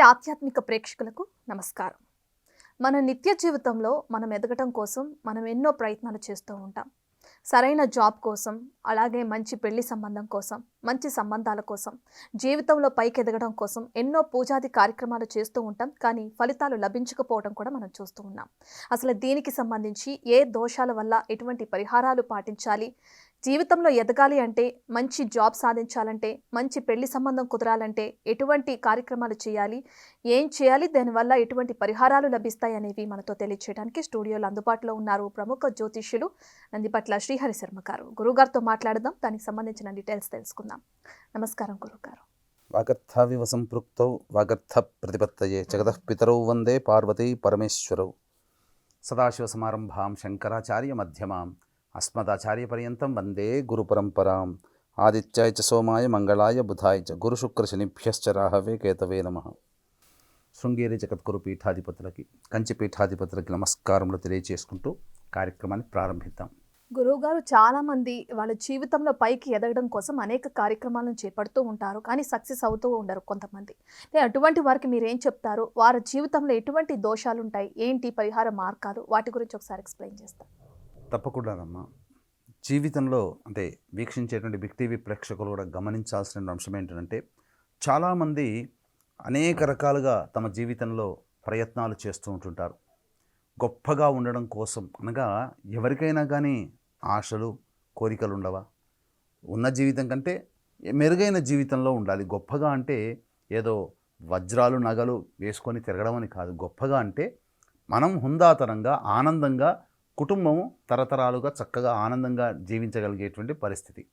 ఆధ్యాత్మిక ప్రేక్షకులకు నమస్కారం. మన నిత్య జీవితంలో మనం ఎదగటం కోసం మనం ఎన్నో ప్రయత్నాలు చేస్తూ ఉంటాం. సరైన జాబ్ కోసం, అలాగే మంచి పెళ్లి సంబంధం కోసం, మంచి సంబంధాల కోసం, జీవితంలో పైకి ఎదగడం కోసం ఎన్నో పూజాది కార్యక్రమాలు చేస్తూ ఉంటాం. కానీ ఫలితాలు లభించకపోవడం కూడా మనం చూస్తూ ఉన్నాం. అసలు దీనికి సంబంధించి ఏ దోషాల వల్ల ఎటువంటి పరిహారాలు పాటించాలి, జీవితంలో ఎదగాలి అంటే, మంచి జాబ్ సాధించాలంటే, మంచి పెళ్లి సంబంధం కుదరాలంటే ఎటువంటి కార్యక్రమాలు చేయాలి, ఏం చేయాలి, దానివల్ల ఎటువంటి పరిహారాలు లభిస్తాయి అనేవి మనతో తెలియచేయడానికి స్టూడియోలో అందుబాటులో ఉన్నారు ప్రముఖ జ్యోతిష్యులు నందిపట్ల శ్రీహరి శర్మ గారు. గురుగారితో మాట్లాడదాం, దానికి సంబంధించిన డీటెయిల్స్ తెలుసుకుందాం. నమస్కారం గురుగారు. వాగర్థావివ సంపృక్తౌ వాగర్థ ప్రతిపత్తయే జగతః పితరౌ వందే పార్వతీ పరమేశ్వరౌ. సదాశివ సమారంభాం శంకరాచార్య మధ్యమాం అస్మదాచార్య పర్యంతం వందే గురు పరంపరాం. ఆదిత్యాయ చ సోమాయ మంగళాయ బుధాయ చ గురు శుక్ర శనిభ్యశ్చ రాహవే కేతవే నమః. శృంగేరి జగద్గురు పీఠాధిపతులకి, కంచి పీఠాధిపతులకి నమస్కారములు తెలియజేసుకుంటూ కార్యక్రమాన్ని ప్రారంభిద్దాం. గురువుగారు, చాలామంది వాళ్ళ జీవితంలో పైకి ఎదగడం కోసం అనేక కార్యక్రమాలను చేపడుతూ ఉంటారు, కానీ సక్సెస్ అవుతూ ఉండరు కొంతమంది. అటువంటి వారికి మీరు ఏం చెప్తారు? వారి జీవితంలో ఎటువంటి దోషాలు ఉంటాయి, ఏంటి పరిహార మార్గాలు, వాటి గురించి ఒకసారి ఎక్స్ప్లెయిన్ చేస్తారు. తప్పకుండానమ్మా. జీవితంలో అంటే వీక్షించేటువంటి బిగ్ టీవీ ప్రేక్షకులు కూడా గమనించాల్సిన అంశం ఏంటంటే, చాలామంది అనేక రకాలుగా తమ జీవితంలో ప్రయత్నాలు చేస్తూ ఉంటుంటారు. గొప్పగా ఉండడం కోసం, అనగా ఎవరికైనా కానీ ఆశలు, కోరికలు ఉండవా? ఉన్న జీవితం కంటే మెరుగైన జీవితంలో ఉండాలి. గొప్పగా అంటే ఏదో వజ్రాలు నగలు వేసుకొని తిరగడం అని కాదు. గొప్పగా అంటే మనం హుందాతనంగా, ఆనందంగా, కుటుంబము తరతరాలుగా చక్కగా ఆనందంగా జీవించగలిగేటువంటి పరిస్థితి.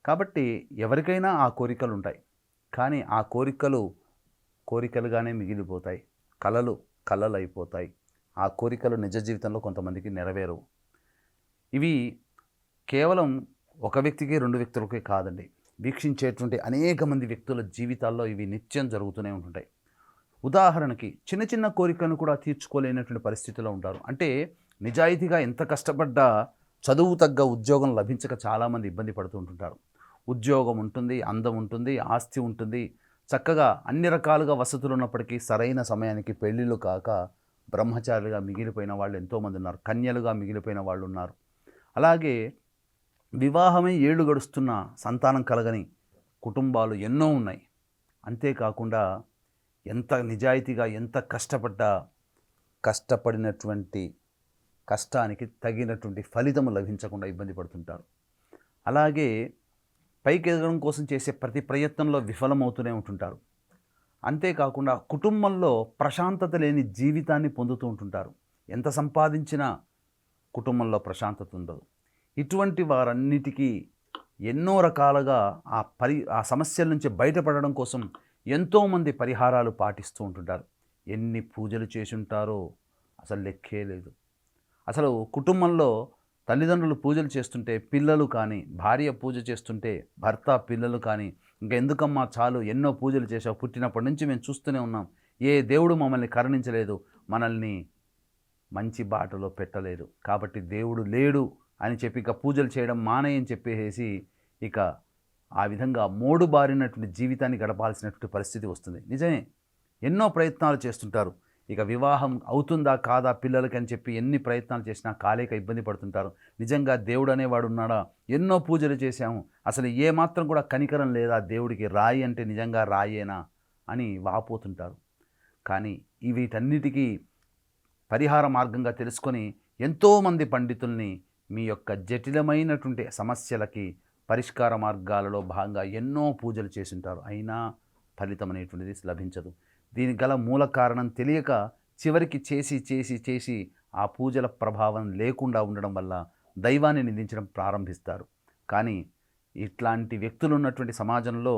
కాబట్టి ఎవరికైనా ఆ కోరికలు ఉంటాయి. కానీ ఆ కోరికలు కోరికలుగానే మిగిలిపోతాయి, కలలు కలలు అయిపోతాయి. ఆ కోరికలు నిజ జీవితంలో కొంతమందికి నెరవేరవు. ఇవి కేవలం ఒక వ్యక్తికి, రెండు వ్యక్తులకే కాదండి, వీక్షించేటువంటి అనేక మంది వ్యక్తుల జీవితాల్లో ఇవి నిత్యం జరుగుతూనే ఉంటుంటాయి. ఉదాహరణకి చిన్న చిన్న కోరికలను కూడా తీర్చుకోలేనటువంటి పరిస్థితిలో ఉంటారు. అంటే నిజాయితీగా ఎంత కష్టపడ్డా చదువు తగ్గ ఉద్యోగం లభించక చాలామంది ఇబ్బంది పడుతూ ఉంటుంటారు. ఉద్యోగం ఉంటుంది, అందం ఉంటుంది, ఆస్తి ఉంటుంది, చక్కగా అన్ని రకాలుగా వసతులు ఉన్నప్పటికీ సరైన సమయానికి పెళ్ళిళ్ళు కాక బ్రహ్మచారులుగా మిగిలిపోయిన వాళ్ళు ఎంతోమంది ఉన్నారు. కన్యలుగా మిగిలిపోయిన వాళ్ళు ఉన్నారు. అలాగే వివాహమై ఏళ్ళు గడుస్తున్న సంతానం కలగని కుటుంబాలు ఎన్నో ఉన్నాయి. అంతేకాకుండా ఎంత నిజాయితీగా ఎంత కష్టపడినటువంటి కష్టానికి తగినటువంటి ఫలితము లభించకుండా ఇబ్బంది పడుతుంటారు. అలాగే పైకి ఎదగడం కోసం చేసే ప్రతి ప్రయత్నంలో విఫలమవుతూనే ఉంటుంటారు. అంతేకాకుండా కుటుంబంలో ప్రశాంతత లేని జీవితాన్ని పొందుతూ ఉంటుంటారు. ఎంత సంపాదించినా కుటుంబంలో ప్రశాంతత ఉండదు. ఇటువంటి వారన్నిటికీ ఎన్నో రకాలుగా ఆ సమస్యల నుంచి బయటపడడం కోసం ఎంతోమంది పరిహారాలు పాటిస్తూ ఉంటుంటారు. ఎన్ని పూజలు చేసి ఉంటారో అసలు లెక్కే లేదు. అసలు కుటుంబంలో తల్లిదండ్రులు పూజలు చేస్తుంటే పిల్లలు కానీ, భార్య పూజ చేస్తుంటే భర్త, పిల్లలు కానీ, ఇంకా ఎందుకమ్మా చాలు, ఎన్నో పూజలు చేసావు, పుట్టినప్పటి నుంచి మేము చూస్తూనే ఉన్నాం, ఏ దేవుడు మమ్మల్ని కరుణించలేదు, మనల్ని మంచి బాటలో పెట్టలేదు, కాబట్టి దేవుడు లేడు అని చెప్పి ఇక పూజలు చేయడం మానేయని చెప్పేసి ఇక ఆ విధంగా మోడు బారినటువంటి జీవితాన్ని గడపాల్సినటువంటి పరిస్థితి వస్తుంది. నిజమే, ఎన్నో ప్రయత్నాలు చేస్తుంటారు. ఇక వివాహం అవుతుందా కాదా పిల్లలకి అని చెప్పి ఎన్ని ప్రయత్నాలు చేసినా కాలేక ఇబ్బంది పడుతుంటారు. నిజంగా దేవుడు అనేవాడు ఉన్నాడా? ఎన్నో పూజలు చేశాము, అసలు ఏమాత్రం కూడా కనికరం లేదా దేవుడికి, రాయి అంటే నిజంగా రాయేనా అని వాపోతుంటారు. కానీ వీటన్నిటికీ పరిహార మార్గంగా తెలుసుకొని ఎంతోమంది పండితుల్ని మీ యొక్క జటిలమైనటువంటి సమస్యలకి పరిష్కార మార్గాలలో భాగంగా ఎన్నో పూజలు చేసి ఉంటారు. అయినా ఫలితం అనేటువంటిది లభించదు. దీనికి గల మూల కారణం తెలియక చివరికి చేసి ఆ పూజల ప్రభావం లేకుండా ఉండడం వల్ల దైవాన్ని నిందించడం ప్రారంభిస్తారు. కానీ ఇట్లాంటి వ్యక్తులు ఉన్నటువంటి సమాజంలో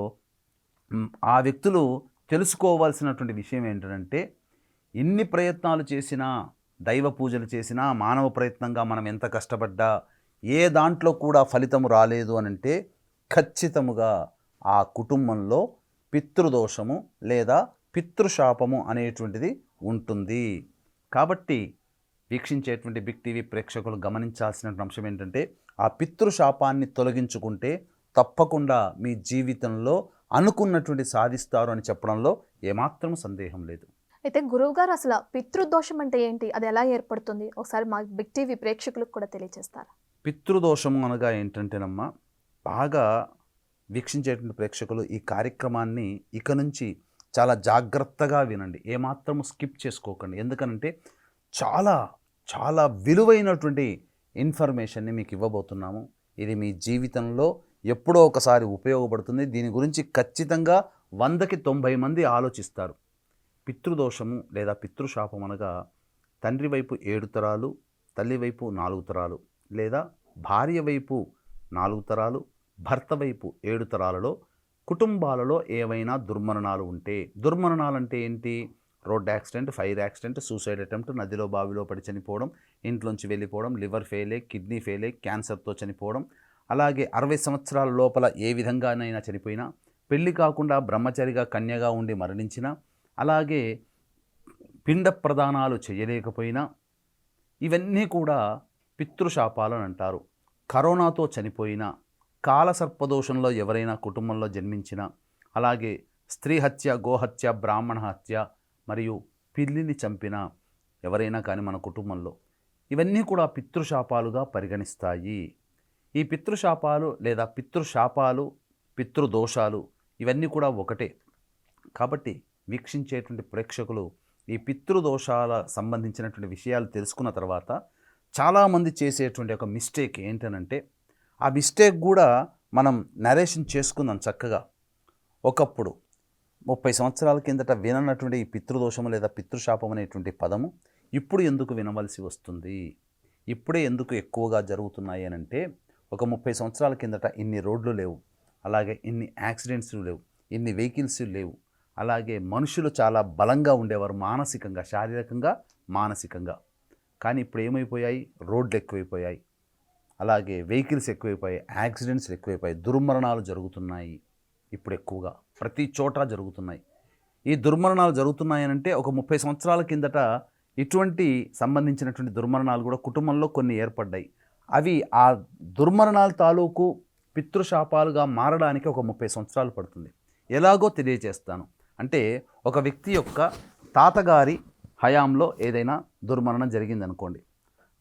ఆ వ్యక్తులు తెలుసుకోవాల్సినటువంటి విషయం ఏంటంటే, ఇన్ని ప్రయత్నాలు చేసినా, దైవ పూజలు చేసినా, మానవ ప్రయత్నంగా మనం ఎంత కష్టపడ్డా ఏ దాంట్లో కూడా ఫలితము రాలేదు అనంటే ఖచ్చితముగా ఆ కుటుంబంలో పితృదోషము లేదా పితృశాపము అనేటువంటిది ఉంటుంది. కాబట్టి వీక్షించేటువంటి బిగ్ టీవీ ప్రేక్షకులు గమనించాల్సిన అంశం ఏంటంటే, ఆ పితృశాపాన్ని తొలగించుకుంటే తప్పకుండా మీ జీవితంలో అనుకున్నటువంటి సాధిస్తారు అని చెప్పడంలో ఏమాత్రం సందేహం లేదు. అయితే గురువుగారు అసలు పితృదోషం అంటే ఏంటి? అది ఎలా ఏర్పడుతుంది? ఒకసారి మా బిగ్ టీవీ ప్రేక్షకులకు కూడా తెలియజేస్తారా? పితృదోషము అనగా ఏంటంటేనమ్మా, బాగా వీక్షించేటువంటి ప్రేక్షకులు ఈ కార్యక్రమాన్ని ఇక నుంచి చాలా జాగ్రత్తగా వినండి, ఏమాత్రము స్కిప్ చేసుకోకండి. ఎందుకనంటే చాలా చాలా విలువైనటువంటి ఇన్ఫర్మేషన్ని మీకు ఇవ్వబోతున్నాము. ఇది మీ జీవితంలో ఎప్పుడో ఒకసారి ఉపయోగపడుతుంది. దీని గురించి ఖచ్చితంగా 100కి 90 మంది ఆలోచిస్తారు. పితృదోషము లేదా పితృశాపం అనగా తండ్రి వైపు 7 తరాలు, తల్లి వైపు 4 తరాలు, లేదా భార్య వైపు 4 తరాలు, భర్త వైపు 7 తరాలలో కుటుంబాలలో ఏవైనా దుర్మరణాలు ఉంటే, దుర్మరణాలు అంటే ఏంటి? Road accident, fire accident, suicide attempt, నదిలో బావిలో పడి చనిపోవడం, ఇంట్లోంచి వెళ్ళిపోవడం, లివర్ ఫెయిల్ అయ్యి, కిడ్నీ ఫెయిల్ అయ్యి, క్యాన్సర్తో చనిపోవడం, అలాగే 60 సంవత్సరాల లోపల ఏ విధంగానైనా చనిపోయినా, పెళ్లి కాకుండా బ్రహ్మచారిగా కన్యగా ఉండి మరణించిన, అలాగే పిండ ప్రదానాలు చేయలేకపోయినా, ఇవన్నీ కూడా పితృశాపాలు అని అంటారు. కరోనాతో చనిపోయిన, కాలసర్పదోషంలో ఎవరైనా కుటుంబంలో జన్మించిన, అలాగే స్త్రీ హత్య, గోహత్య, బ్రాహ్మణ హత్య మరియు పిల్లిని చంపిన ఎవరైనా కానీ మన కుటుంబంలో, ఇవన్నీ కూడా పితృశాపాలుగా పరిగణిస్తాయి. ఈ పితృశాపాలు లేదా పితృశాపాలు, పితృదోషాలు ఇవన్నీ కూడా ఒకటే. కాబట్టి వీక్షించేటువంటి ప్రేక్షకులు ఈ పితృదోషాల సంబంధించినటువంటి విషయాలు తెలుసుకున్న తర్వాత చాలామంది చేసేటువంటి ఒక మిస్టేక్ ఏంటనంటే, ఆ మిస్టేక్ కూడా మనం నరేషన్ చేసుకుందాం చక్కగా. ఒకప్పుడు 30 సంవత్సరాల కిందట విననటువంటి ఈ పితృదోషము లేదా పితృశాపం అనేటువంటి పదము ఇప్పుడు ఎందుకు వినవలసి వస్తుంది, ఇప్పుడే ఎందుకు ఎక్కువగా జరుగుతున్నాయి అని అంటే, ఒక 30 సంవత్సరాల కిందట ఇన్ని రోడ్లు లేవు, అలాగే ఇన్ని యాక్సిడెంట్స్ లేవు, ఇన్ని వెహికల్స్ లేవు, అలాగే మనుషులు చాలా బలంగా ఉండేవారు మానసికంగా, శారీరకంగా, మానసికంగా. కానీ ఇప్పుడు ఏమైపోయాయి? రోడ్లు ఎక్కువైపోయాయి, అలాగే వెహికల్స్ ఎక్కువైపోయాయి, యాక్సిడెంట్స్ ఎక్కువైపోయాయి, దుర్మరణాలు జరుగుతున్నాయి. ఇప్పుడు ఎక్కువగా ప్రతి చోట జరుగుతున్నాయి. ఈ దుర్మరణాలు జరుగుతున్నాయనంటే ఒక 30 సంవత్సరాల కిందట ఇటువంటి సంబంధించినటువంటి దుర్మరణాలు కూడా కుటుంబంలో కొన్ని ఏర్పడ్డాయి. అవి ఆ దుర్మరణాల తాలూకు పితృశాపాలుగా మారడానికి ఒక 30 సంవత్సరాలు పడుతుంది. ఎలాగో తెలియజేస్తాను. అంటే ఒక వ్యక్తి యొక్క తాతగారి హయాంలో ఏదైనా దుర్మరణం జరిగిందనుకోండి,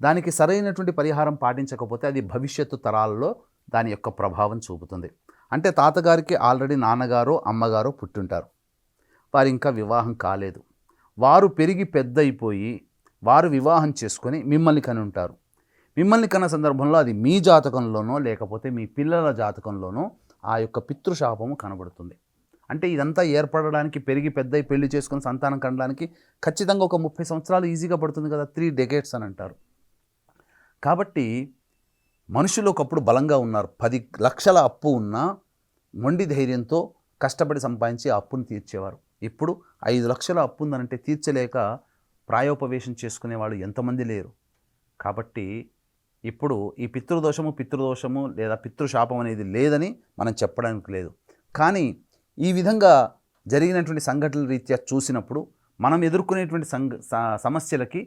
దానికి సరైనటువంటి పరిహారం పాటించకపోతే అది భవిష్యత్తు తరాలలో దాని యొక్క ప్రభావం చూపుతుంది. అంటే తాతగారికి ఆల్రెడీ నాన్నగారో అమ్మగారో పుట్టుంటారు, వారు ఇంకా వివాహం కాలేదు, వారు పెరిగి పెద్ద అయిపోయి వారు వివాహం చేసుకొని మిమ్మల్ని కని ఉంటారు. మిమ్మల్ని కన్న సందర్భంలో అది మీ జాతకంలోనో లేకపోతే మీ పిల్లల జాతకంలోనో ఆ యొక్క పితృశాపము కనబడుతుంది. అంటే ఇదంతా ఏర్పడడానికి, పెరిగి పెద్దయి పెళ్లి చేసుకుని సంతానం కనడానికి ఖచ్చితంగా ఒక 30 సంవత్సరాలు ఈజీగా పడుతుంది కదా, 3 డెకేడ్స్ అని అంటారు. కాబట్టి మనుషులు ఒకప్పుడు బలంగా ఉన్నారు. 10 లక్షల అప్పు ఉన్నా మొండి ధైర్యంతో కష్టపడి సంపాదించి ఆ అప్పును తీర్చేవారు. ఇప్పుడు 5 లక్షల అప్పు ఉందనంటే తీర్చలేక ప్రాయోపవేశం చేసుకునే వాళ్ళు ఎంతమంది లేరు. కాబట్టి ఇప్పుడు ఈ పితృదోషము లేదా పితృశాపం అనేది లేదని మనం చెప్పడానికి లేదు. కానీ ఈ విధంగా జరిగినటువంటి సంఘటనల రీత్యా చూసినప్పుడు మనం ఎదుర్కొనేటువంటి సమస్యలకి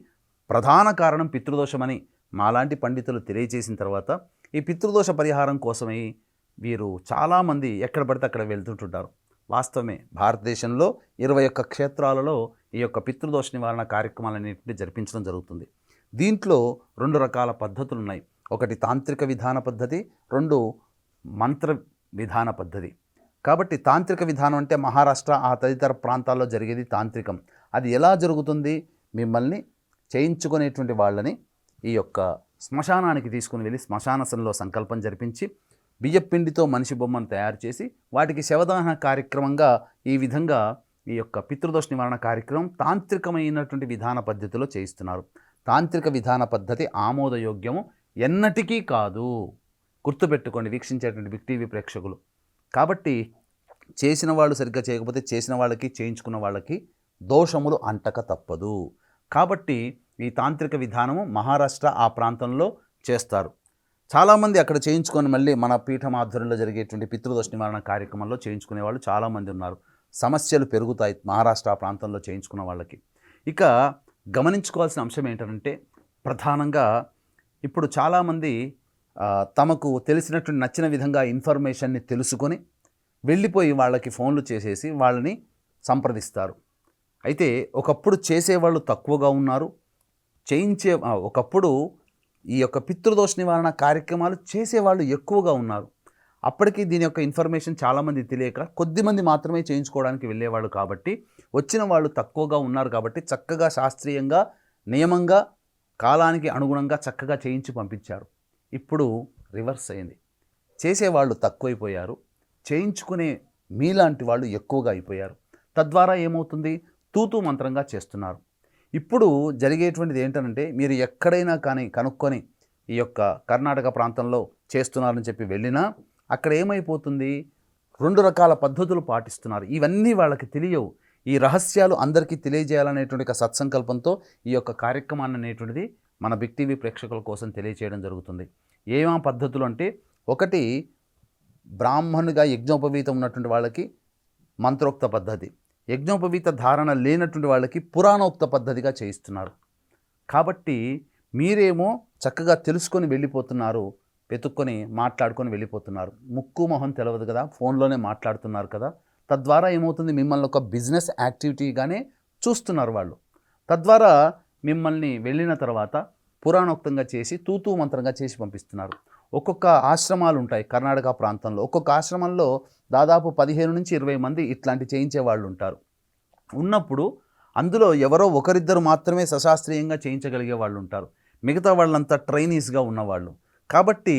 ప్రధాన కారణం పితృదోషమని మాలాంటి పండితులు తెలియజేసిన తర్వాత ఈ పితృదోష పరిహారం కోసమై వీరు చాలామంది ఎక్కడ పడితే అక్కడ వెళ్తుంటుంటారు. వాస్తవమే, భారతదేశంలో 21 క్షేత్రాలలో ఈ యొక్క పితృదోష నివారణ కార్యక్రమాలన్నింటినీ జరిపించడం జరుగుతుంది. దీంట్లో 2 రకాల పద్ధతులు ఉన్నాయి. ఒకటి తాంత్రిక విధాన పద్ధతి, 2 మంత్ర విధాన పద్ధతి. కాబట్టి తాంత్రిక విధానం అంటే మహారాష్ట్ర ఆ తదితర ప్రాంతాల్లో జరిగేది తాంత్రికం. అది ఎలా జరుగుతుంది? మిమ్మల్ని చేయించుకునేటువంటి వాళ్ళని ఈ యొక్క శ్మశానానికి తీసుకుని వెళ్ళి శ్మశానసంలో సంకల్పం జరిపించి బియ్యపిండితో మనిషి బొమ్మను తయారు చేసి వాటికి శవదహన కార్యక్రమంగా ఈ విధంగా ఈ యొక్క పితృదోష నివారణ కార్యక్రమం తాంత్రికమైనటువంటి విధాన పద్ధతిలో చేయిస్తున్నారు. తాంత్రిక విధాన పద్ధతి ఆమోదయోగ్యము ఎన్నటికీ కాదు. గుర్తుపెట్టుకోండి వీక్షించేటువంటి బిగ్ టీవీ ప్రేక్షకులు. కాబట్టి చేసిన వాళ్ళు సరిగ్గా చేయకపోతే చేసిన వాళ్ళకి, చేయించుకున్న వాళ్ళకి దోషములు అంటక తప్పదు. కాబట్టి ఈ తాంత్రిక విధానము మహారాష్ట్ర ఆ ప్రాంతంలో చేస్తారు. చాలామంది అక్కడ చేయించుకొని మళ్ళీ మన పీఠం ఆధ్వర్యంలో జరిగేటువంటి పితృదోష నివారణ కార్యక్రమంలో చేయించుకునే వాళ్ళు చాలామంది ఉన్నారు. సమస్యలు పెరుగుతాయి మహారాష్ట్ర ఆ ప్రాంతంలో చేయించుకున్న వాళ్ళకి. ఇక గమనించుకోవాల్సిన అంశం ఏంటంటే, ప్రధానంగా ఇప్పుడు చాలామంది తమకు తెలిసినటువంటి నచ్చిన విధంగా ఇన్ఫర్మేషన్ని తెలుసుకొని వెళ్ళిపోయి వాళ్ళకి ఫోన్లు చేసేసి వాళ్ళని సంప్రదిస్తారు. అయితే ఒకప్పుడు చేసేవాళ్ళు తక్కువగా ఉన్నారు, ఒకప్పుడు ఈ యొక్క పితృదోష నివారణ కార్యక్రమాలు చేసేవాళ్ళు ఎక్కువగా ఉన్నారు. అప్పటికి దీని యొక్క ఇన్ఫర్మేషన్ చాలామంది తెలియక కొద్దిమంది మాత్రమే చేయించుకోవడానికి వెళ్ళేవాళ్ళు. కాబట్టి వచ్చిన వాళ్ళు తక్కువగా ఉన్నారు. కాబట్టి చక్కగా శాస్త్రీయంగా, నియమంగా, కాలానికి అనుగుణంగా చక్కగా చేయించి పంపించారు. ఇప్పుడు రివర్స్ అయింది. చేసేవాళ్ళు తక్కువైపోయారు, చేయించుకునే మీలాంటి వాళ్ళు ఎక్కువగా అయిపోయారు. తద్వారా ఏమవుతుంది, తూతూ మంత్రంగా చేస్తున్నారు. ఇప్పుడు జరిగేటువంటిది ఏంటంటే, మీరు ఎక్కడైనా కానీ కనుక్కొని ఈ యొక్క కర్ణాటక ప్రాంతంలో చేస్తున్నారని చెప్పి వెళ్ళినా అక్కడ ఏమైపోతుంది, 2 రకాల పద్ధతులు పాటిస్తున్నారు. ఇవన్నీ వాళ్ళకి తెలియవు. ఈ రహస్యాలు అందరికీ తెలియజేయాలనేటువంటి ఒక సత్సంకల్పంతో ఈ యొక్క కార్యక్రమాన్ని అనేటువంటిది మన బిగ్ టీవీ ప్రేక్షకుల కోసం తెలియజేయడం జరుగుతుంది. ఏమా పద్ధతులు అంటే, ఒకటి బ్రాహ్మణుగా యజ్ఞోపవీతం ఉన్నటువంటి వాళ్ళకి మంత్రోక్త పద్ధతి, యజ్ఞోపవీత ధారణ లేనటువంటి వాళ్ళకి పురాణోక్త పద్ధతిగా చేయిస్తున్నారు. కాబట్టి మీరేమో చక్కగా తెలుసుకొని వెళ్ళిపోతున్నారు, వెతుక్కొని మాట్లాడుకొని వెళ్ళిపోతున్నారు. ముక్కు మొహం తెలియదు కదా, ఫోన్లోనే మాట్లాడుతున్నారు కదా. తద్వారా ఏమవుతుంది, మిమ్మల్ని ఒక బిజినెస్ యాక్టివిటీగానే చూస్తున్నారు వాళ్ళు. తద్వారా మిమ్మల్ని వెళ్ళిన తర్వాత పురాణోక్తంగా చేసి తూతూ మంత్రంగా చేసి పంపిస్తున్నారు. ఒక్కొక్క ఆశ్రమాలు ఉంటాయి కర్ణాటక ప్రాంతంలో. ఒక్కొక్క ఆశ్రమంలో దాదాపు 15 నుంచి 20 మంది ఇట్లాంటి చేయించే వాళ్ళు ఉంటారు. ఉన్నప్పుడు అందులో ఎవరో ఒకరిద్దరు మాత్రమే సశాస్త్రీయంగా చేయించగలిగే వాళ్ళు ఉంటారు. మిగతా వాళ్ళంతా ట్రైనీస్గా ఉన్నవాళ్ళు. కాబట్టి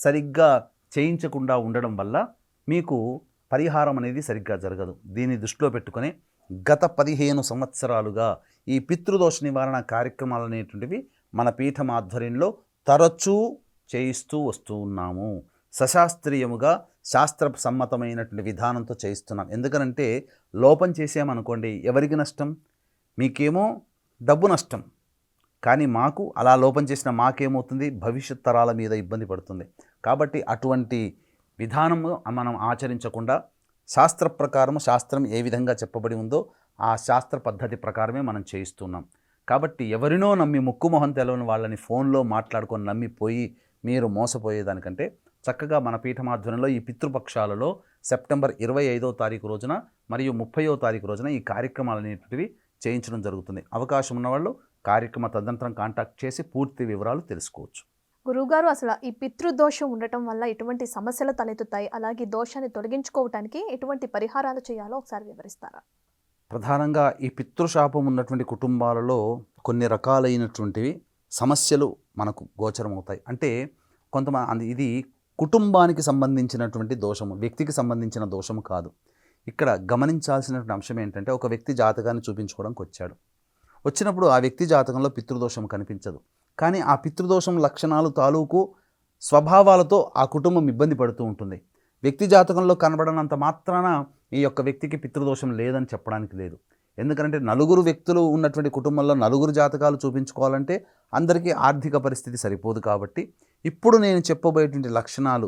సరిగ్గా చేయించకుండా ఉండడం వల్ల మీకు పరిహారం అనేది సరిగ్గా జరగదు. దీన్ని దృష్టిలో పెట్టుకొని గత 15 సంవత్సరాలుగా ఈ పితృదోష నివారణ కార్యక్రమాలు అనేటువంటివి మన పీఠం ఆధ్వర్యంలో తరచూ చేయిస్తూ వస్తూ ఉన్నాము. సశాస్త్రీయముగా శాస్త్ర సమ్మతమైనటువంటి విధానంతో చేయిస్తున్నాం. ఎందుకనంటే లోపం చేసామనుకోండి, ఎవరికి నష్టం, మీకేమో డబ్బు నష్టం. కానీ మాకు అలా లోపం చేసిన మాకేమవుతుంది, భవిష్యత్ తరాల మీద ఇబ్బంది పడుతుంది. కాబట్టి అటువంటి విధానము మనం ఆచరించకుండా శాస్త్ర ప్రకారము, శాస్త్రం ఏ విధంగా చెప్పబడి ఉందో ఆ శాస్త్ర పద్ధతి ప్రకారమే మనం చేయిస్తున్నాం. కాబట్టి ఎవరినో నమ్మి ముక్కు మొహం తెలవని వాళ్ళని ఫోన్లో మాట్లాడుకొని నమ్మిపోయి మీరు మోసపోయేదానికంటే చక్కగా మన పీఠమాధ్వర్యంలో ఈ పితృపక్షాలలో సెప్టెంబర్ 25వ తారీఖు రోజున మరియు 30వ తారీఖు రోజున ఈ కార్యక్రమాలు అనేటివి చేయించడం జరుగుతుంది. అవకాశం ఉన్నవాళ్ళు కార్యక్రమ తదనంతరం కాంటాక్ట్ చేసి పూర్తి వివరాలు తెలుసుకోవచ్చు. గురువుగారు, అసలు ఈ పితృదోషం ఉండటం వల్ల ఎటువంటి సమస్యలు తలెత్తుతాయి, అలాగే దోషాన్ని తొలగించుకోవడానికి ఎటువంటి పరిహారాలు చేయాలో ఒకసారి వివరిస్తారా? ప్రధానంగా ఈ పితృశాపం ఉన్నటువంటి కుటుంబాలలో కొన్ని రకాలైనటువంటివి సమస్యలు మనకు గోచరమవుతాయి. అంటే కొంతమంది ఇది కుటుంబానికి సంబంధించినటువంటి దోషము, వ్యక్తికి సంబంధించిన దోషము కాదు. ఇక్కడ గమనించాల్సినటువంటి అంశం ఏంటంటే, ఒక వ్యక్తి జాతకాన్ని చూపించుకోవడానికి వచ్చాడు. వచ్చినప్పుడు ఆ వ్యక్తి జాతకంలో పితృదోషం కనిపించదు. కానీ ఆ పితృదోషం లక్షణాలు తాలూకు స్వభావాలతో ఆ కుటుంబం ఇబ్బంది పడుతూ ఉంటుంది. వ్యక్తి జాతకంలో కనబడనంత మాత్రాన ఈ యొక్క వ్యక్తికి పితృదోషం లేదని చెప్పడానికి లేదు. ఎందుకంటే నలుగురు వ్యక్తులు ఉన్నటువంటి కుటుంబంలో నలుగురు జాతకాలు చూపించుకోవాలంటే అందరికీ ఆర్థిక పరిస్థితి సరిపోదు. కాబట్టి ఇప్పుడు నేను చెప్పబోయేటువంటి లక్షణాలు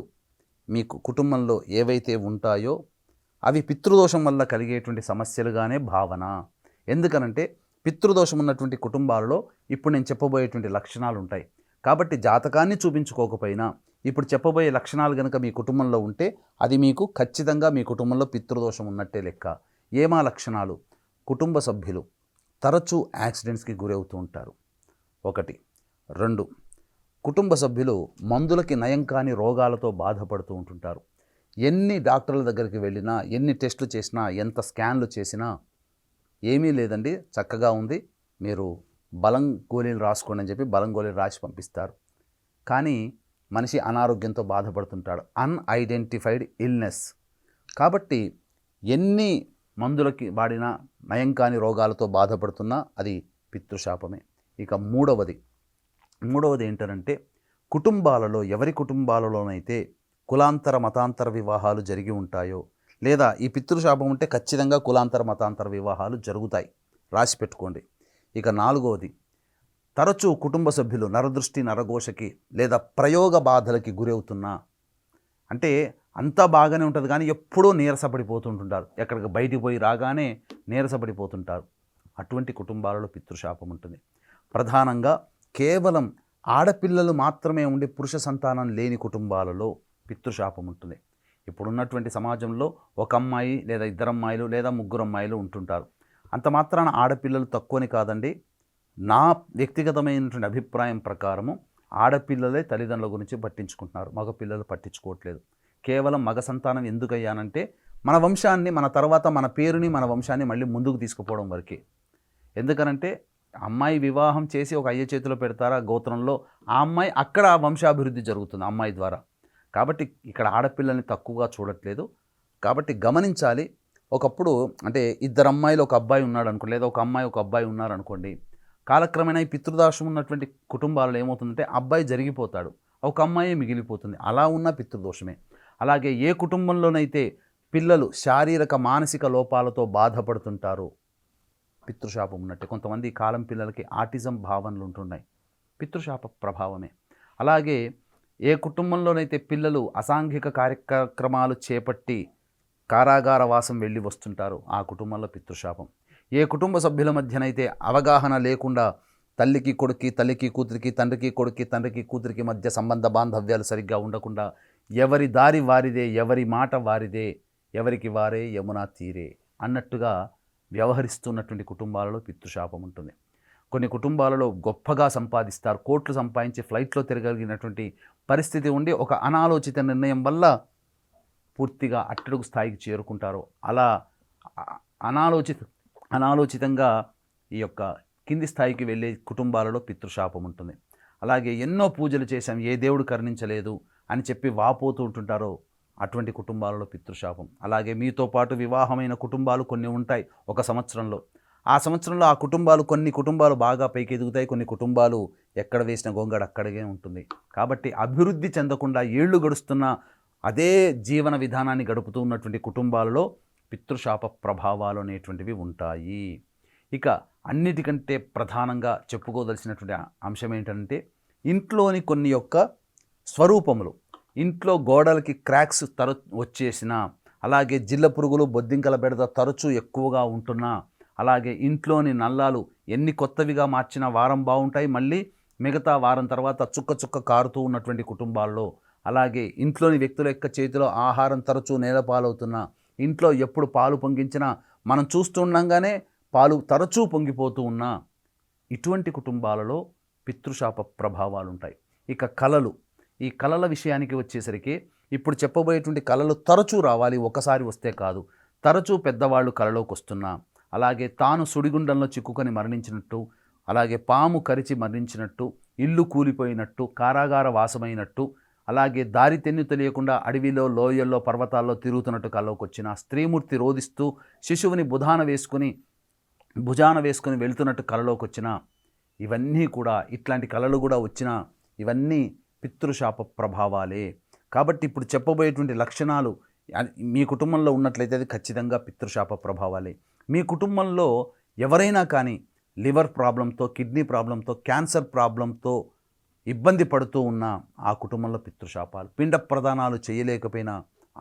మీకు కుటుంబంలో ఏవైతే ఉంటాయో అవి పితృదోషం వల్ల కలిగేటువంటి సమస్యలుగానే భావన. ఎందుకనంటే పితృదోషం ఉన్నటువంటి కుటుంబాలలో ఇప్పుడు నేను చెప్పబోయేటువంటి లక్షణాలు ఉంటాయి. కాబట్టి జాతకాన్ని చూపించుకోకపోయినా ఇప్పుడు చెప్పబోయే లక్షణాలు కనుక మీ కుటుంబంలో ఉంటే అది మీకు ఖచ్చితంగా మీ కుటుంబంలో పితృదోషం ఉన్నట్టే లెక్క. ఏమా లక్షణాలు? కుటుంబ సభ్యులు తరచూ యాక్సిడెంట్స్కి గురవుతూ ఉంటారు. 1. 2, కుటుంబ సభ్యులు మందులకి నయం కాని రోగాలతో బాధపడుతూ ఉంటుంటారు. ఎన్ని డాక్టర్ల దగ్గరికి వెళ్ళినా, ఎన్ని టెస్టులు చేసినా, ఎంత స్కాన్లు చేసినా ఏమీ లేదండి, చక్కగా ఉంది, మీరు బలం గోళీలు రాసుకోండి అని చెప్పి బలం గోళీలు రాసి పంపిస్తారు. కానీ మనిషి అనారోగ్యంతో బాధపడుతుంటాడు, అన్ఐడెంటిఫైడ్ ఇల్నెస్. కాబట్టి ఎన్ని మందులకి వాడినా నయం కాని రోగాలతో బాధపడుతున్నా అది పితృశాపమే. ఇక మూడవది ఏంటంటే, కుటుంబాలలో ఎవరి కుటుంబాలలోనైతే కులాంతర మతాంతర వివాహాలు జరిగి ఉంటాయో, లేదా ఈ పితృశాపం ఉంటే ఖచ్చితంగా కులాంతర మతాంతర వివాహాలు జరుగుతాయి, రాసి పెట్టుకోండి. ఇక 4వది, తరచూ కుటుంబ సభ్యులు నరదృష్టి నరఘోషకి లేదా ప్రయోగ బాధలకి గురవుతున్నా, అంటే అంతా బాగానే ఉంటుంది కానీ ఎప్పుడూ నీరసపడిపోతుంటుంటారు, ఎక్కడికి బయటికి పోయి రాగానే నీరసపడిపోతుంటారు. అటువంటి కుటుంబాలలో పితృశాపం ఉంటుంది. ప్రధానంగా కేవలం ఆడపిల్లలు మాత్రమే ఉండి పురుష సంతానం లేని కుటుంబాలలో పితృశాపం ఉంటుంది. ఇప్పుడున్నటువంటి సమాజంలో ఒక అమ్మాయి లేదా ఇద్దరు అమ్మాయిలు లేదా ముగ్గురు అమ్మాయిలు ఉంటుంటారు. అంత మాత్రాన ఆడపిల్లలు తక్కువని కాదండి. నా వ్యక్తిగతమైనటువంటి అభిప్రాయం ప్రకారము ఆడపిల్లలే తల్లిదండ్రుల గురించి పట్టించుకుంటున్నారు, మగపిల్లలు పట్టించుకోవట్లేదు. కేవలం మగ సంతానం ఎందుకయ్యానంటే మన వంశాన్ని, మన తర్వాత మన పేరుని, మన వంశాన్ని మళ్ళీ ముందుకు తీసుకుపోవడం వరకే. ఎందుకనంటే అమ్మాయి వివాహం చేసి ఒక అయ్య చేతిలో పెడతారా గోత్రంలో, ఆ అమ్మాయి అక్కడ వంశాభివృద్ధి జరుగుతుంది అమ్మాయి ద్వారా. కాబట్టి ఇక్కడ ఆడపిల్లల్ని తక్కువగా చూడట్లేదు. కాబట్టి గమనించాలి. ఒకప్పుడు అంటే ఇద్దరు అమ్మాయిలు ఒక అబ్బాయి ఉన్నాడు అనుకోండి, లేదా ఒక అమ్మాయి ఒక అబ్బాయి ఉన్నారనుకోండి, కాలక్రమేణా ఈ పితృదోషం ఉన్నటువంటి కుటుంబాలలో ఏమవుతుందంటే అబ్బాయి జరిగిపోతాడు, ఒక అమ్మాయి మిగిలిపోతుంది. అలా ఉన్న పితృదోషమే. అలాగే ఏ కుటుంబంలోనైతే పిల్లలు శారీరక మానసిక లోపాలతో బాధపడుతుంటారో పితృశాపం ఉన్నట్టే. కొంతమంది ఈ కాలం పిల్లలకి ఆటిజం భావనలు ఉంటున్నాయి, పితృశాప ప్రభావమే. అలాగే ఏ కుటుంబంలోనైతే పిల్లలు అసాంఘిక కార్యక్రమాలు చేపట్టి కారాగార వాసం వెళ్ళి వస్తుంటారో ఆ కుటుంబంలో పితృశాపం. ఏ కుటుంబ సభ్యుల మధ్యనైతే అవగాహన లేకుండా తల్లికి కొడుక్కి, తల్లికి కూతురికి, తండ్రికి కొడుక్కి, తండ్రికి కూతురికి మధ్య సంబంధ బాంధవ్యాలు సరిగ్గా ఉండకుండా ఎవరి దారి వారిదే, ఎవరి మాట వారిదే, ఎవరికి వారే యమునా తీరే అన్నట్టుగా వ్యవహరిస్తున్నటువంటి కుటుంబాలలో పితృశాపం ఉంటుంది. కొన్ని కుటుంబాలలో గొప్పగా సంపాదిస్తారు, కోట్లు సంపాదించి ఫ్లైట్లో తిరగలిగినటువంటి పరిస్థితి ఉండి ఒక అనాలోచిత నిర్ణయం వల్ల పూర్తిగా అట్టడుగు స్థాయికి చేరుకుంటారు. అలా అనాలోచితంగా ఈ యొక్క కింది స్థాయికి వెళ్ళే కుటుంబాలలో పితృశాపం ఉంటుంది. అలాగే ఎన్నో పూజలు చేశాం, ఏ దేవుడు కరుణించలేదు అని చెప్పి వాపోతూ ఉంటుంటారో అటువంటి కుటుంబాలలో పితృశాపం. అలాగే మీతో పాటు వివాహమైన కుటుంబాలు కొన్ని ఉంటాయి ఒక సంవత్సరంలో. ఆ సంవత్సరంలో ఆ కుటుంబాలు, కొన్ని కుటుంబాలు బాగా పైకి ఎదుగుతాయి, కొన్ని కుటుంబాలు ఎక్కడ వేసిన గొంగడ అక్కడికే ఉంటుంది. కాబట్టి అభివృద్ధి చెందకుండా ఏళ్ళు గడుస్తున్న అదే జీవన విధానాన్ని గడుపుతూ ఉన్నటువంటి కుటుంబాలలో పితృశాప ప్రభావాలు అనేటువంటివి ఉంటాయి. ఇక అన్నిటికంటే ప్రధానంగా చెప్పుకోదలసినటువంటి అంశం ఏంటంటే ఇంట్లోని కొన్ని యొక్క స్వరూపములు, ఇంట్లో గోడలకి క్రాక్స్ వచ్చేసిన, అలాగే జిల్ల పురుగులు, బొద్దింకల బెడద తరచూ ఎక్కువగా ఉంటున్నా, అలాగే ఇంట్లోని నల్లాలు ఎన్ని కొత్తవిగా మార్చినా వారం బాగుంటాయి, మళ్ళీ మిగతా వారం తర్వాత చుక్క చుక్క కారుతూ ఉన్నటువంటి కుటుంబాల్లో, అలాగే ఇంట్లోని వ్యక్తుల యొక్క చేతిలో ఆహారం తరచూ నేలపాలవుతున్నా, ఇంట్లో ఎప్పుడు పాలు పొంగించినా మనం చూస్తుండగానే పాలు తరచూ పొంగిపోతూ ఉన్నా, ఇటువంటి కుటుంబాలలో పితృశాప ప్రభావాలు ఉంటాయి. ఇక కళలు, ఈ కళల విషయానికి వచ్చేసరికి ఇప్పుడు చెప్పబోయేటువంటి కళలు తరచూ రావాలి, ఒకసారి వస్తే కాదు. తరచూ పెద్దవాళ్ళు కళలోకి వస్తున్నా, అలాగే తాను సుడిగుండంలో చిక్కుకొని మరణించినట్టు, అలాగే పాము కరిచి మరణించినట్టు, ఇల్లు కూలిపోయినట్టు, కారాగార వాసమైనట్టు, అలాగే దారి తెన్ను తెలియకుండా అడవిలో, లోయల్లో, పర్వతాల్లో తిరుగుతున్నట్టు కళలోకి వచ్చిన, స్త్రీమూర్తి రోదిస్తూ శిశువుని భుజాన వేసుకొని వెళ్తున్నట్టు కళలోకి వచ్చిన, ఇవన్నీ కూడా ఇట్లాంటి కళలు కూడా వచ్చిన ఇవన్నీ పితృశాప ప్రభావాలే. కాబట్టి ఇప్పుడు చెప్పబోయేటువంటి లక్షణాలు మీ కుటుంబంలో ఉన్నట్లయితే అది ఖచ్చితంగా పితృశాప ప్రభావాలే. మీ కుటుంబంలో ఎవరైనా కానీ లివర్ ప్రాబ్లంతో, కిడ్నీ ప్రాబ్లంతో, క్యాన్సర్ ప్రాబ్లంతో ఇబ్బంది పడుతూ ఉన్న ఆ కుటుంబంలో పితృశాపాలు, పిండ ప్రదానాలు చేయలేకపోయినా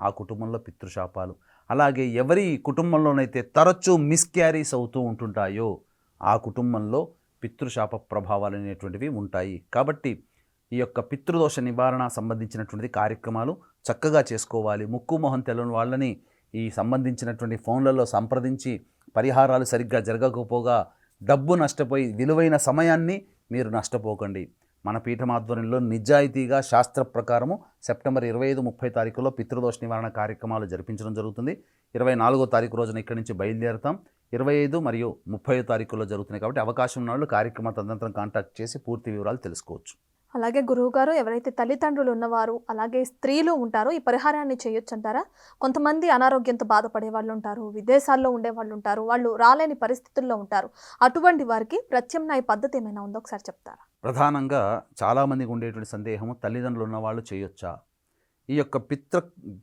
ఆ కుటుంబంలో పితృశాపాలు, అలాగే ఎవరి కుటుంబంలోనైతే తరచూ మిస్క్యారీస్ అవుతూ ఉంటుంటాయో ఆ కుటుంబంలో పితృశాప ప్రభావాలు అనేటువంటివి ఉంటాయి. కాబట్టి ఈ యొక్క పితృదోష నివారణ సంబంధించినటువంటి కార్యక్రమాలు చక్కగా చేసుకోవాలి. ముక్కు మొహం తెలని వాళ్ళని ఈ సంబంధించినటువంటి ఫోన్లలో సంప్రదించి పరిహారాలు సరిగ్గా జరగకపోగా డబ్బు నష్టపోయి విలువైన సమయాన్ని మీరు నష్టపోకండి. మన పీఠం ఆధ్వర్యంలో నిజాయితీగా శాస్త్ర ప్రకారము సెప్టెంబర్ 25, 30 తారీఖులో పితృదోష నివారణ కార్యక్రమాలు జరిపించడం జరుగుతుంది. 24వ తారీఖు రోజున ఇక్కడి నుంచి బయలుదేరుతాం. 25 మరియు 30 తారీఖుల్లో జరుగుతున్నాయి. కాబట్టి అవకాశం ఉన్న వాళ్ళు కార్యక్రమ తదనంతరం కాంటాక్ట్ చేసి పూర్తి వివరాలు తెలుసుకోవచ్చు. అలాగే గురువుగారు, ఎవరైతే తల్లిదండ్రులు ఉన్నవారు అలాగే స్త్రీలు ఉంటారో ఈ పరిహారాన్ని చేయొచ్చు అంటారా? కొంతమంది అనారోగ్యంతో బాధపడే వాళ్ళు ఉంటారు, విదేశాల్లో ఉండే వాళ్ళు ఉంటారు, వాళ్ళు రాలేని పరిస్థితుల్లో ఉంటారు. అటువంటి వారికి ప్రత్యామ్నాయ పద్ధతి ఏమైనా ఉందో ఒకసారి చెప్తారా? ప్రధానంగా చాలామందికి ఉండేటువంటి సందేహము, తల్లిదండ్రులు ఉన్నవాళ్ళు చేయొచ్చా? ఈ యొక్క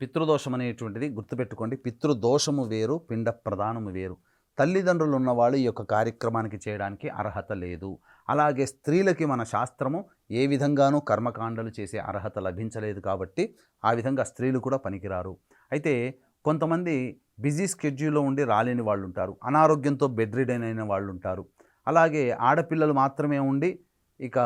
పితృదోషం అనేటువంటిది గుర్తుపెట్టుకోండి. పితృదోషము వేరు, పిండ ప్రదానము వేరు. తల్లిదండ్రులు ఉన్నవాళ్ళు ఈ యొక్క కార్యక్రమానికి చేయడానికి అర్హత లేదు. అలాగే స్త్రీలకి మన శాస్త్రము ఏ విధంగానూ కర్మకాండలు చేసే అర్హత లభించలేదు. కాబట్టి ఆ విధంగా స్త్రీలు కూడా పనికిరారు. అయితే కొంతమంది బిజీ స్కెడ్యూల్లో ఉండి రాలేని వాళ్ళు ఉంటారు, అనారోగ్యంతో బెడ్ రిడెన్ అయిన వాళ్ళు ఉంటారు. అలాగే ఆడపిల్లలు మాత్రమే ఉండి ఇక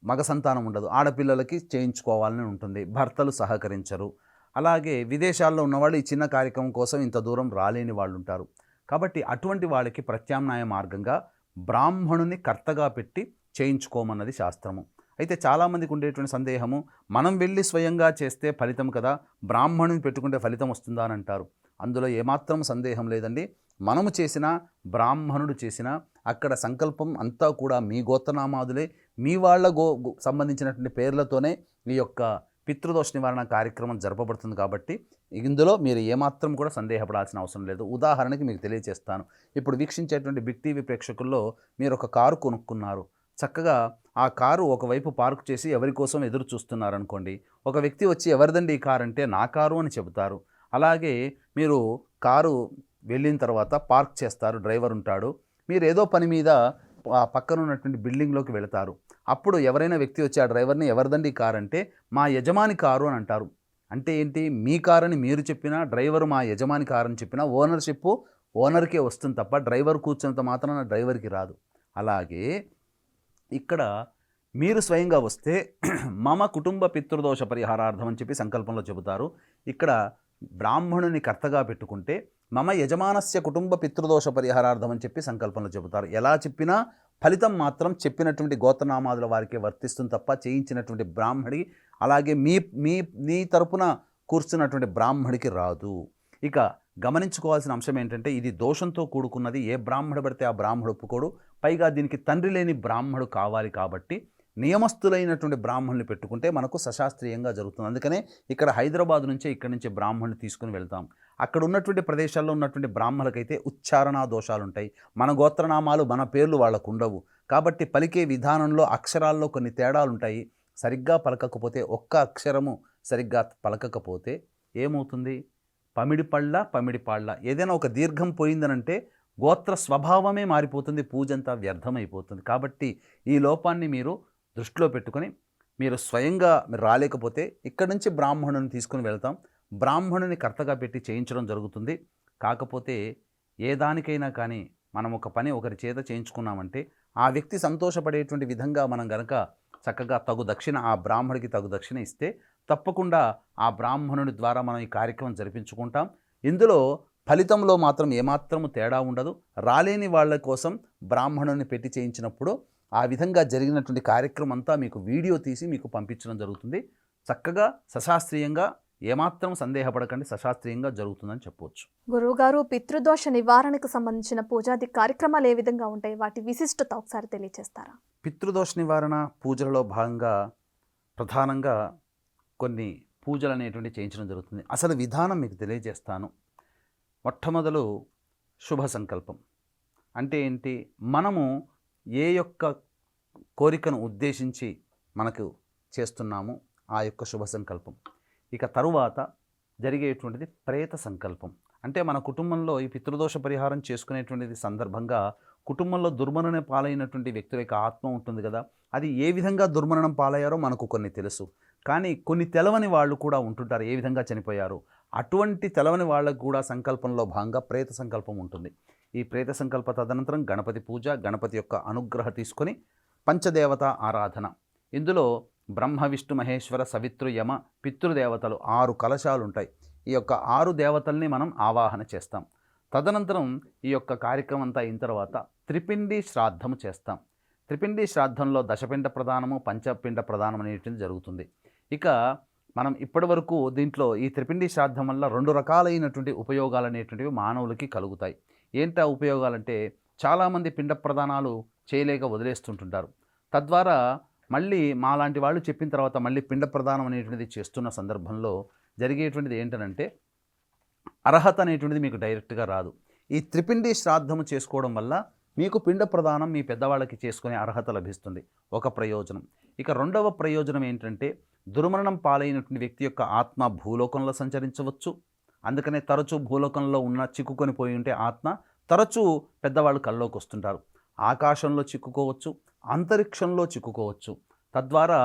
మగ సంతానం ఉండదు, ఆడపిల్లలకి చేయించుకోవాలని ఉంటుంది, భర్తలు సహకరించరు. అలాగే విదేశాల్లో ఉన్నవాళ్ళు ఈ చిన్న కార్యక్రమం కోసం ఇంత దూరం రాలేని వాళ్ళు ఉంటారు. కాబట్టి అటువంటి వాళ్ళకి ప్రత్యామ్నాయ మార్గంగా బ్రాహ్మణుని కర్తగా పెట్టి చేయించుకోమన్నది శాస్త్రము. అయితే చాలామందికి ఉండేటువంటి సందేహము, మనం వెళ్ళి స్వయంగా చేస్తే ఫలితం కదా, బ్రాహ్మణుని పెట్టుకుంటే ఫలితం వస్తుందా అని అంటారు. అందులో ఏమాత్రం సందేహం లేదండి. మనము చేసినా బ్రాహ్మణుడు చేసినా అక్కడ సంకల్పం అంతా కూడా మీ గోత్రనామాదులే, మీ వాళ్ళ సంబంధించినటువంటి పేర్లతోనే ఈ యొక్క పితృదోష నివారణ కార్యక్రమం జరపబడుతుంది. కాబట్టి ఇందులో మీరు ఏమాత్రం కూడా సందేహపడాల్సిన అవసరం లేదు. ఉదాహరణకి మీకు తెలియజేస్తాను. ఇప్పుడు వీక్షించేటువంటి బిగ్ టీవీ ప్రేక్షకుల్లో మీరు ఒక కారు కొనుక్కున్నారు. చక్కగా ఆ కారు ఒకవైపు పార్క్ చేసి ఎవరి కోసం ఎదురు చూస్తున్నారనుకోండి. ఒక వ్యక్తి వచ్చి ఎవరిదండి ఈ కారు అంటే నా కారు అని చెబుతారు. అలాగే మీరు కారు వెళ్ళిన తర్వాత పార్క్ చేస్తారు, డ్రైవర్ ఉంటాడు. మీరు ఏదో పని మీద పక్కన ఉన్నటువంటి బిల్డింగ్లోకి వెళతారు. అప్పుడు ఎవరైనా వ్యక్తి వచ్చి ఆ డ్రైవర్ని ఎవరిదండి ఈ కారు అంటే మా యజమాని కారు అని అంటారు. అంటే ఏంటి, మీ కారు అని మీరు చెప్పినా, డ్రైవర్ మా యజమాని కారు అని చెప్పినా ఓనర్షిప్ ఓనర్కే వస్తుంది తప్ప డ్రైవర్ కూర్చున్నంత మాత్రాన డ్రైవర్కి రాదు. అలాగే ఇక్కడ మీరు స్వయంగా వస్తే మమ కుటుంబ పితృదోష పరిహారార్థం అని చెప్పి సంకల్పంలో చెబుతారు. ఇక్కడ బ్రాహ్మణుని కర్తగా పెట్టుకుంటే మమ యజమానస్య కుటుంబ పితృదోష పరిహారార్థం అని చెప్పి సంకల్పంలో చెబుతారు. ఎలా చెప్పినా ఫలితం మాత్రం చెప్పినటువంటి గోత్రనామాదుల వారికే వర్తిస్తుంది తప్ప చేయించినటువంటి బ్రాహ్మడికి, అలాగే మీ తరపున కూర్చున్నటువంటి బ్రాహ్మడికి రాదు. ఇక గమనించుకోవాల్సిన అంశం ఏంటంటే ఇది దోషంతో కూడుకున్నది. ఏ బ్రాహ్మడు పడితే ఆ బ్రాహ్మడు ఒప్పుకోడు. పైగా దీనికి తండ్రి లేని బ్రాహ్మడు కావాలి. కాబట్టి నియమస్తులైనటువంటి బ్రాహ్మణుని పెట్టుకుంటే మనకు సశాస్త్రీయంగా జరుగుతుంది. అందుకనే ఇక్కడ హైదరాబాద్ నుంచే ఇక్కడి నుంచి బ్రాహ్మణుని తీసుకుని వెళ్తాం. అక్కడ ఉన్నటువంటి ప్రదేశాల్లో ఉన్నటువంటి బ్రాహ్మణులకైతే ఉచ్చారణా దోషాలు ఉంటాయి. మన గోత్రనామాలు మన పేర్లు వాళ్ళకు ఉండవు. కాబట్టి పలికే విధానంలో అక్షరాల్లో కొన్ని తేడాలు ఉంటాయి. సరిగ్గా పలకకపోతే, ఒక్క అక్షరము సరిగ్గా పలకకపోతే ఏమవుతుంది, పమిడిపాళ్ళ ఏదైనా ఒక దీర్ఘం పోయిందనంటే గోత్ర స్వభావమే మారిపోతుంది, పూజంతా వ్యర్థమైపోతుంది. కాబట్టి ఈ లోపాన్ని మీరు దృష్టిలో పెట్టుకొని మీరు స్వయంగా రాలేకపోతే ఇక్కడి నుంచి బ్రాహ్మణుని తీసుకుని వెళ్తాం. బ్రాహ్మణుని కర్తగా పెట్టి చేయించడం జరుగుతుంది. కాకపోతే ఏ దానికైనా కానీ మనం ఒక పని ఒకరి చేత చేయించుకున్నామంటే ఆ వ్యక్తి సంతోషపడేటువంటి విధంగా మనం గనక చక్కగా తగు దక్షిణ, ఆ బ్రాహ్మడికి తగు దక్షిణ ఇస్తే తప్పకుండా ఆ బ్రాహ్మణుడి ద్వారా మనం ఈ కార్యక్రమం జరిపించుకుంటాం. ఇందులో ఫలితంలో మాత్రం ఏమాత్రము తేడా ఉండదు. రాలేని వాళ్ళ కోసం బ్రాహ్మణుని పెట్టి చేయించినప్పుడు ఆ విధంగా జరిగినటువంటి కార్యక్రమం అంతా మీకు వీడియో తీసి మీకు పంపించడం జరుగుతుంది. చక్కగా సశాస్త్రీయంగా, ఏమాత్రం సందేహపడకండి, సశాస్త్రీయంగా జరుగుతుందని చెప్పవచ్చు. గురువుగారు, పితృదోష నివారణకు సంబంధించిన పూజాది కార్యక్రమాలు ఏ విధంగా ఉంటాయి, వాటి విశిష్టత ఒకసారి తెలియజేస్తారా? పితృదోష నివారణ పూజలలో భాగంగా ప్రధానంగా కొన్ని పూజలు అనేటువంటి చేయించడం జరుగుతుంది. అసలు విధానం మీకు తెలియజేస్తాను. మొట్టమొదలు శుభ సంకల్పం అంటే ఏంటి, మనము ఏ యొక్క కోరికను ఉద్దేశించి మనకు చేస్తున్నామో ఆ యొక్క శుభ సంకల్పం. ఇక తరువాత జరిగేటువంటిది ప్రేత సంకల్పం. అంటే మన కుటుంబంలో ఈ పితృదోష పరిహారం చేసుకునేటువంటిది సందర్భంగా కుటుంబంలో దుర్మరణం పాలైనటువంటి వ్యక్తుల యొక్క ఆత్మ ఉంటుంది కదా, అది ఏ విధంగా దుర్మరణం పాలయ్యారో మనకు కొన్ని తెలుసు. కానీ కొన్ని తెలవని వాళ్ళు కూడా ఉంటుంటారు, ఏ విధంగా చనిపోయారు. అటువంటి తెలవని వాళ్ళకు కూడా సంకల్పంలో భాగంగా ప్రేత సంకల్పం ఉంటుంది. ఈ ప్రేత సంకల్ప తదనంతరం గణపతి పూజ, గణపతి యొక్క అనుగ్రహ తీసుకొని పంచదేవత ఆరాధన. ఇందులో బ్రహ్మ, విష్ణు, మహేశ్వర, సవితృ, యమ, పితృదేవతలు 6 కలశాలు ఉంటాయి. ఈ యొక్క 6 దేవతల్ని మనం ఆవాహన చేస్తాం. తదనంతరం ఈ యొక్క కార్యక్రమం అంతా అయిన తర్వాత త్రిపిండి శ్రాద్ధము చేస్తాం. త్రిపిండి శ్రాద్ధంలో దశపిండ ప్రదానము, పంచపిండ ప్రదానం అనేటువంటిది జరుగుతుంది. ఇక మనం ఇప్పటి వరకు దీంట్లో ఈ త్రిపిండి శ్రాద్ధం వల్ల 2 రకాలైనటువంటి ఉపయోగాలు అనేటువంటివి మానవులకి కలుగుతాయి. ఏంటా ఉపయోగాలంటే, చాలామంది పిండ ప్రదానాలు చేయలేక వదిలేస్తుంటుంటారు. తద్వారా మళ్ళీ మాలాంటి వాళ్ళు చెప్పిన తర్వాత మళ్ళీ పిండ ప్రదానం అనేటువంటిది చేస్తున్న సందర్భంలో జరిగేటువంటిది ఏంటనంటే, అర్హత అనేటువంటిది మీకు డైరెక్ట్గా రాదు. ఈ త్రిపిండి శ్రాద్ధము చేసుకోవడం వల్ల మీకు పిండ ప్రదానం మీ పెద్దవాళ్ళకి చేసుకునే అర్హత లభిస్తుంది, ఒక ప్రయోజనం. ఇక రెండవ ప్రయోజనం ఏంటంటే, దుర్మరణం పాలైనటువంటి వ్యక్తి యొక్క ఆత్మ భూలోకంలో సంచరించవచ్చు. అందుకనే తరచూ భూలోకంలో ఉన్న చిక్కుకొని పోయి ఉంటే ఆత్మ తరచూ పెద్దవాళ్ళు కల్లోకి వస్తుంటారు. ఆకాశంలో చిక్కుకోవచ్చు, అంతరిక్షంలో చిక్కుకోవచ్చు. తద్వారా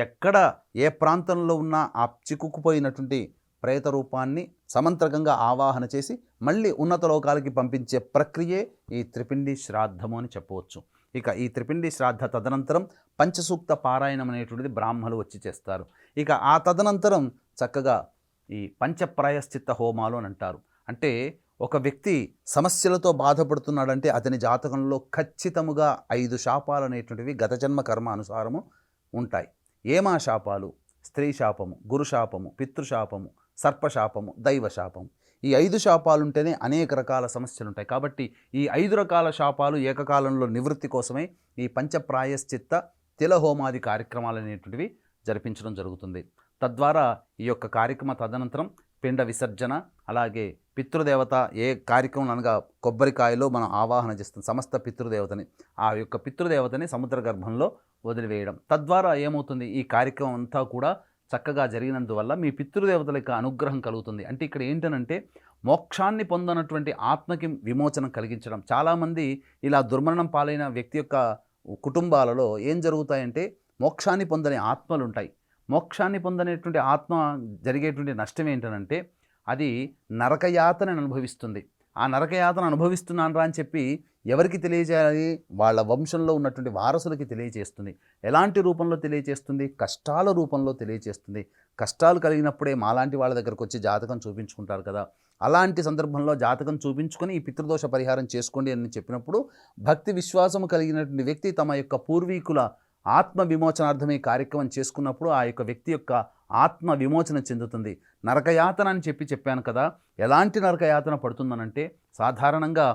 ఎక్కడ ఏ ప్రాంతంలో ఉన్న ఆ చిక్కుకుపోయినటువంటి ప్రేత రూపాన్ని సమంత్రకంగా ఆవాహన చేసి మళ్ళీ ఉన్నత లోకాలకి పంపించే ప్రక్రియే ఈ త్రిపిండి శ్రాద్ధము అని చెప్పవచ్చు. ఇక ఈ త్రిపిండి శ్రాద్ధ తదనంతరం పంచసూక్త పారాయణం అనేటువంటిది బ్రాహ్మలు వచ్చి చేస్తారు. ఇక ఆ తదనంతరం చక్కగా ఈ పంచప్రాయశ్చిత్త హోమాలు అని అంటారు. అంటే ఒక వ్యక్తి సమస్యలతో బాధపడుతున్నాడంటే అతని జాతకంలో ఖచ్చితముగా 5 శాపాలు అనేటువంటివి గత జన్మ కర్మ అనుసారము ఉంటాయి. ఏమా శాపాలు? స్త్రీ శాపము, గురు శాపము, పితృశాపము, సర్పశాపము, దైవ శాపము. ఈ 5 శాపాలు ఉంటేనే అనేక రకాల సమస్యలు ఉంటాయి. కాబట్టి ఈ 5 రకాల శాపాలు ఏకకాలంలో నివృత్తి కోసమే ఈ పంచప్రాయశ్చిత్త తిలహోమాది కార్యక్రమాలు అనేటువంటివి జరిపించడం జరుగుతుంది. తద్వారా ఈ యొక్క కార్యక్రమ తదనంతరం పిండ విసర్జన, అలాగే పితృదేవత ఏ కార్యక్రమం అనగా కొబ్బరికాయలో మనం ఆవాహన చేస్తాం సమస్త పితృదేవతని, ఆ యొక్క పితృదేవతని సముద్ర గర్భంలో వదిలివేయడం. తద్వారా ఏమవుతుంది, ఈ కార్యక్రమం అంతా కూడా చక్కగా జరిగినందువల్ల మీ పితృదేవతల యొక్క అనుగ్రహం కలుగుతుంది. అంటే ఇక్కడ ఏంటనంటే మోక్షాన్ని పొందనటువంటి ఆత్మకి విమోచనం కలిగించడం. చాలామంది ఇలా దుర్మరణం పాలైన వ్యక్తి యొక్క కుటుంబాలలో ఏం జరుగుతాయంటే మోక్షాన్ని పొందని ఆత్మలు ఉంటాయి. మోక్షాన్ని పొందనేటువంటి ఆత్మ జరిగేటువంటి నష్టం ఏంటనంటే అది నరకయాతన అనుభవిస్తుంది. ఆ నరకయాతన అనుభవిస్తున్నాను రా అని చెప్పి ఎవరికి తెలియజేయాలి? వాళ్ళ వంశంలో ఉన్నటువంటి వారసులకి తెలియజేస్తుంది. ఎలాంటి రూపంలో తెలియజేస్తుంది? కష్టాల రూపంలో తెలియజేస్తుంది. కష్టాలు కలిగినప్పుడే మాలాంటి వాళ్ళ దగ్గరకు వచ్చి జాతకం చూపించుకుంటారు కదా. అలాంటి సందర్భంలో జాతకం చూపించుకొని ఈ పితృదోష పరిహారం చేసుకోండి అని చెప్పినప్పుడు భక్తి విశ్వాసము కలిగినటువంటి వ్యక్తి తమ యొక్క పూర్వీకుల ఆత్మ విమోచనార్థమే కార్యక్రమం చేసుకున్నప్పుడు ఆ యొక్క వ్యక్తి యొక్క ఆత్మ విమోచన చెందుతుంది. నరకయాతన అని చెప్పాను కదా. ఎలాంటి నరకయాతన పడుతుందనంటే సాధారణంగా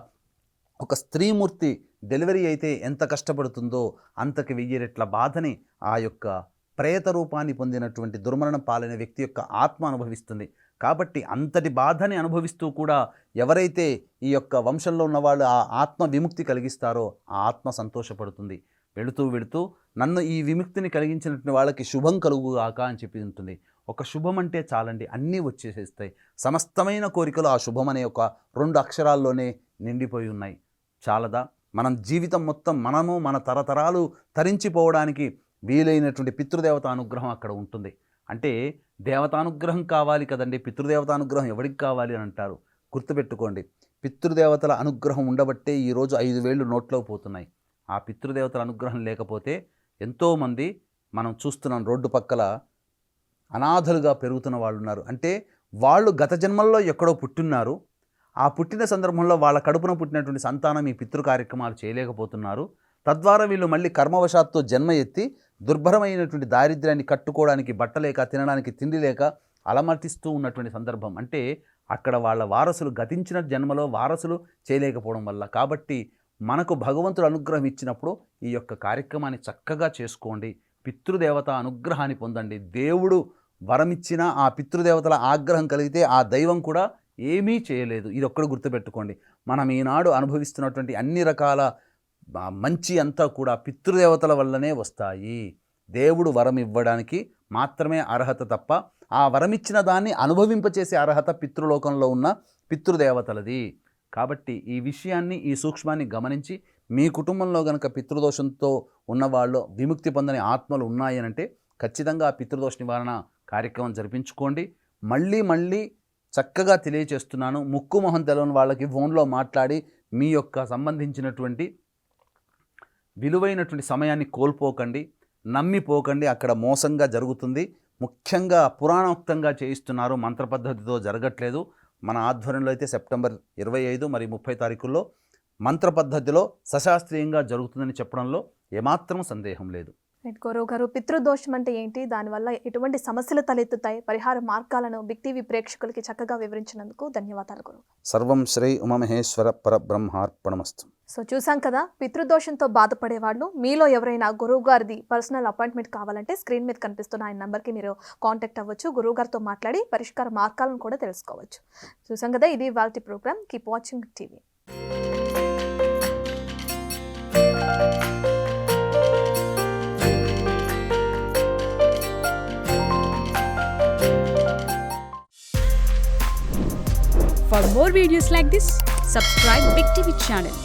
ఒక స్త్రీమూర్తి డెలివరీ అయితే ఎంత కష్టపడుతుందో అంతకి 1000 రెట్ల బాధని ఆ యొక్క ప్రేత రూపాన్ని పొందినటువంటి దుర్మరణం పాలైన వ్యక్తి యొక్క ఆత్మ అనుభవిస్తుంది. కాబట్టి అంతటి బాధని అనుభవిస్తూ కూడా ఎవరైతే ఈ యొక్క వంశంలో ఉన్నవాళ్ళు ఆ ఆత్మ విముక్తి కలిగిస్తారో ఆ ఆత్మ సంతోషపడుతుంది. వెళుతూ నన్ను ఈ విముక్తిని కలిగించినటువంటి వాళ్ళకి శుభం కలుగుగాక అని చెప్పి ఉంటుంది. ఒక శుభం అంటే చాలండి, అన్నీ వచ్చేసేస్తాయి. సమస్తమైన కోరికలు ఆ శుభం అనే ఒక 2 అక్షరాల్లోనే నిండిపోయి ఉన్నాయి. చాలదా? మనం జీవితం మొత్తం మనము మన తరతరాలు తరించిపోవడానికి వీలైనటువంటి పితృదేవత అనుగ్రహం అక్కడ ఉంటుంది. అంటే దేవతానుగ్రహం కావాలి కదండి, పితృదేవతానుగ్రహం ఎవరికి కావాలి అని అంటారు. గుర్తుపెట్టుకోండి, పితృదేవతల అనుగ్రహం ఉండబట్టే ఈరోజు 5 వేళ్ళు నోట్లో పోతున్నాయి. ఆ పితృదేవతల అనుగ్రహం లేకపోతే ఎంతోమంది మనం చూస్తున్నాం రోడ్డు పక్కల అనాథలుగా పెరుగుతున్న వాళ్ళు ఉన్నారు. అంటే వాళ్ళు గత జన్మల్లో ఎక్కడో పుట్టున్నారు. ఆ పుట్టిన సందర్భంలో వాళ్ళ కడుపున పుట్టినటువంటి సంతానం ఈ పితృ కార్యక్రమాలు చేయలేకపోతున్నారు. తద్వారా వీళ్ళు మళ్ళీ కర్మవశాత్తు జన్మ ఎత్తి దుర్భరమైనటువంటి దారిద్ర్యాన్ని కట్టుకోవడానికి బట్టలేక, తినడానికి తిండి లేక అలమటిస్తూ ఉన్నటువంటి సందర్భం. అంటే అక్కడ వాళ్ళ వారసులు గతించిన జన్మలో వారసులు చేయలేకపోవడం వల్ల. కాబట్టి మనకు భగవంతుడు అనుగ్రహం ఇచ్చినప్పుడు ఈ యొక్క కార్యక్రమాన్ని చక్కగా చేసుకోండి. పితృదేవత అనుగ్రహాన్ని పొందండి. దేవుడు వరమిచ్చిన ఆ పితృదేవతల ఆగ్రహం కలిగితే ఆ దైవం కూడా ఏమీ చేయలేదు. ఇది ఒక్కడు గుర్తుపెట్టుకోండి. మనం ఈనాడు అనుభవిస్తున్నటువంటి అన్ని రకాల మంచి అంతా కూడా పితృదేవతల వల్లనే వస్తాయి. దేవుడు వరం ఇవ్వడానికి మాత్రమే అర్హత తప్ప ఆ వరమిచ్చిన దాన్ని అనుభవింపచేసే అర్హత పితృలోకంలో ఉన్న పితృదేవతలది. కాబట్టి ఈ విషయాన్ని, ఈ సూక్ష్మాన్ని గమనించి మీ కుటుంబంలో కనుక పితృదోషంతో ఉన్నవాళ్ళు విముక్తి పొందని ఆత్మలు ఉన్నాయనంటే ఖచ్చితంగా ఆ పితృదోష నివారణ కార్యక్రమం జరిపించుకోండి. మళ్ళీ చక్కగా తెలియచేస్తున్నాను. ముక్కు మొహం తెలవని వాళ్ళకి ఫోన్లో మాట్లాడి మీ యొక్క సంబంధించినటువంటి విలువైనటువంటి సమయాన్ని కోల్పోకండి, నమ్మిపోకండి. అక్కడ మోసంగా జరుగుతుంది. ముఖ్యంగా పురాణోక్తంగా చేయిస్తున్నారు, మంత్ర పద్ధతితో జరగట్లేదు. మన ఆధ్వర్యంలో అయితే సెప్టెంబర్ 25 మరియు 30 తారీఖుల్లో మంత్ర పద్ధతిలో సశాస్త్రీయంగా జరుగుతుందని చెప్పడంలో ఏమాత్రం సందేహం లేదు. గురువు గారు, పితృదోషం అంటే ఏంటి, దానివల్ల ఎటువంటి సమస్యలు తలెత్తుతాయి, పరిహార మార్గాలను బిగ్ టీవీ ప్రేక్షకులకి చక్కగా వివరించినందుకు ధన్యవాదాలు గురువు. సర్వం శ్రీ ఉమామహేశ్వర పరబ్రహ్మార్పణమస్తు. సో చూసాం కదా, పితృదోషంతో బాధపడే వాళ్ళు మీలో ఎవరైనా గురువు గారిది పర్సనల్ అపాయింట్మెంట్ కావాలంటే స్క్రీన్ మీద కనిపిస్తున్న ఆయన నెంబర్కి మీరు కాంటాక్ట్ అవ్వచ్చు. గురువు గారితో మాట్లాడి పరిష్కార మార్గాలను కూడా తెలుసుకోవచ్చు. చూసాం కదా, ఇది ఇవాల్టి program. Keep watching Big TV. For more videos like this, subscribe Big TV channel.